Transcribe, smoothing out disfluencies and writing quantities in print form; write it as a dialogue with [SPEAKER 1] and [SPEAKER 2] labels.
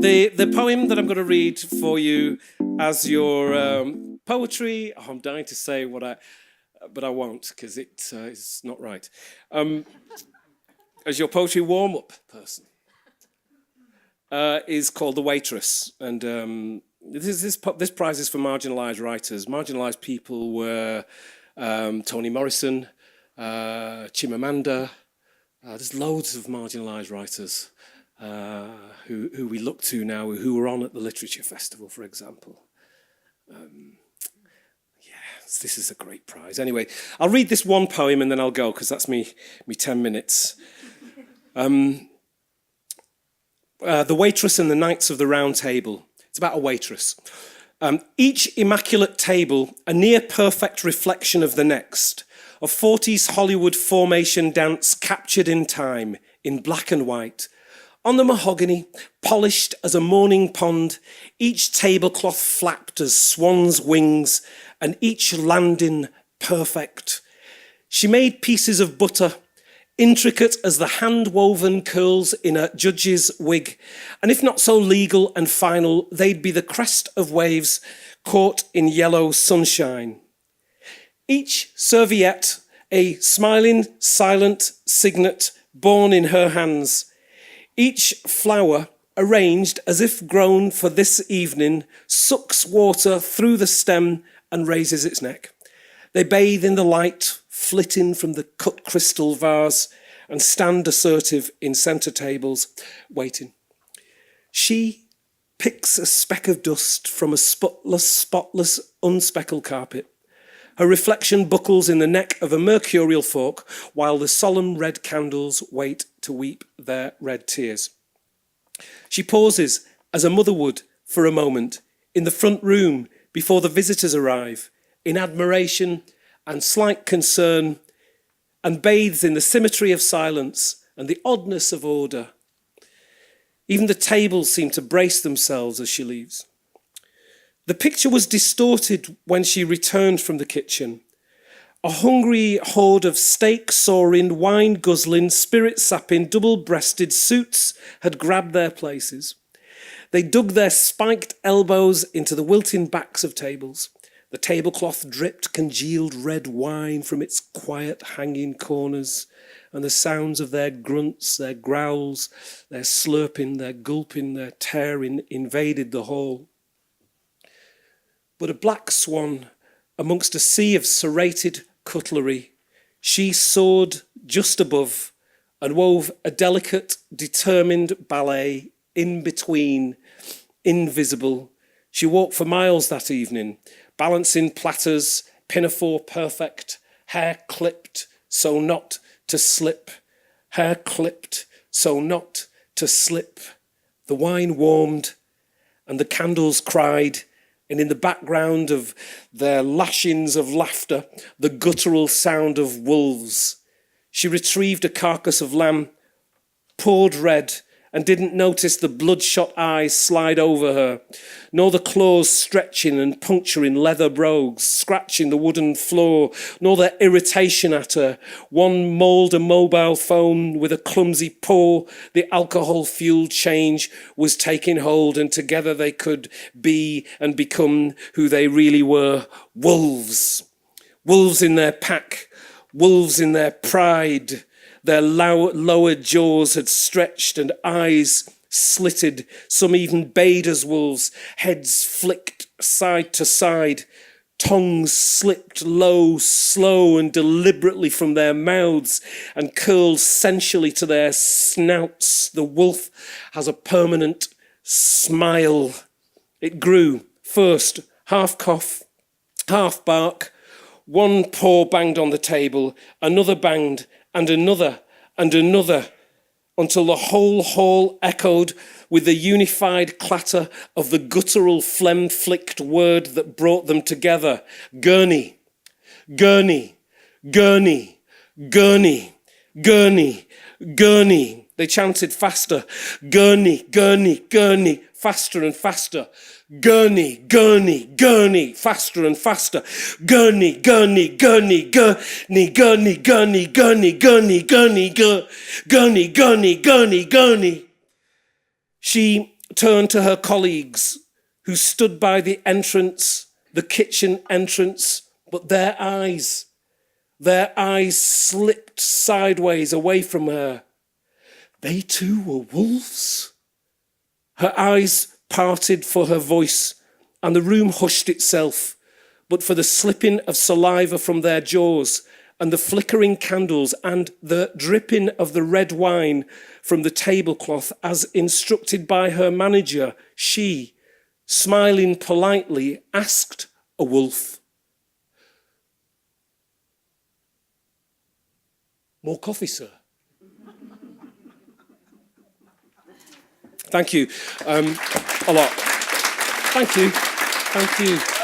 [SPEAKER 1] The poem that I'm going to read for you as your poetry, I'm dying to say but I won't because it's not right. As your poetry warm-up person, is called The Waitress, and this prize is for marginalised writers. Marginalised people were Toni Morrison, Chimamanda. There's loads of marginalised writers who we look to now, who were on at the Literature Festival, for example. This is a great prize. Anyway, I'll read this one poem and then I'll go, because that's me 10 minutes. The Waitress and the Knights of the Round Table. It's about a waitress. Each immaculate table, a near-perfect reflection of the next. A 40s Hollywood formation dance captured in time, in black and white. On the mahogany, polished as a morning pond, each tablecloth flapped as swan's wings, and each landing perfect. She made pieces of butter, intricate as the hand-woven curls in a judge's wig, and if not so legal and final, they'd be the crest of waves caught in yellow sunshine. Each serviette, a smiling, silent signet borne in her hands. Each flower, arranged as if grown for this evening, sucks water through the stem and raises its neck. They bathe in the light, flitting from the cut crystal vase, and stand assertive in centre tables, waiting. She picks a speck of dust from a spotless, unspeckled carpet. Her reflection buckles in the neck of a mercurial fork, while the solemn red candles wait to weep their red tears. She pauses, as a mother would, for a moment, in the front room before the visitors arrive, in admiration and slight concern, and bathes in the symmetry of silence and the oddness of order. Even the tables seem to brace themselves as she leaves. The picture was distorted when she returned from the kitchen. A hungry horde of steak-sawing, wine-guzzling, spirit-sapping, double-breasted suits had grabbed their places. They dug their spiked elbows into the wilting backs of tables. The tablecloth dripped congealed red wine from its quiet hanging corners, and the sounds of their grunts, their growls, their slurping, their gulping, their tearing invaded the hall. But a black swan amongst a sea of serrated cutlery, she soared just above and wove a delicate, determined ballet in between, invisible. She walked for miles that evening, balancing platters, pinafore perfect, hair clipped so not to slip, hair clipped so not to slip. The wine warmed and the candles cried, and in the background of their lashings of laughter, the guttural sound of wolves. She retrieved a carcass of lamb, poured red, and didn't notice the bloodshot eyes slide over her, nor the claws stretching and puncturing leather brogues, scratching the wooden floor, nor their irritation at her. One mauled a mobile phone with a clumsy paw. The alcohol-fueled change was taking hold, and together they could be and become who they really were, wolves. Wolves in their pack, wolves in their pride. Their lower jaws had stretched and eyes slitted. Some even bayed as wolves, heads flicked side to side. Tongues slipped low, slow and deliberately from their mouths and curled sensually to their snouts. The wolf has a permanent smile. It grew, first half cough, half bark. One paw banged on the table, another banged, and another, until the whole hall echoed with the unified clatter of the guttural phlegm-flicked word that brought them together. Gurney, gurney, gurney, gurney, gurney, gurney. They chanted faster. Gurney, gurney, gurney, faster and faster. Gurney, gurney, gurney, faster and faster. Gurney, gurney, gurney, gurney, gurney, gurney, gurney, gurney, gurney, gurney, gurney, gurney, gurney. She turned to her colleagues who stood by the entrance, the kitchen entrance, but their eyes slipped sideways away from her. They too were wolves. Her eyes parted for her voice, and the room hushed itself, but for the slipping of saliva from their jaws, and the flickering candles, and the dripping of the red wine from the tablecloth, as instructed by her manager, she, smiling politely, asked a wolf, "More coffee, sir?" Thank you a lot. Thank you.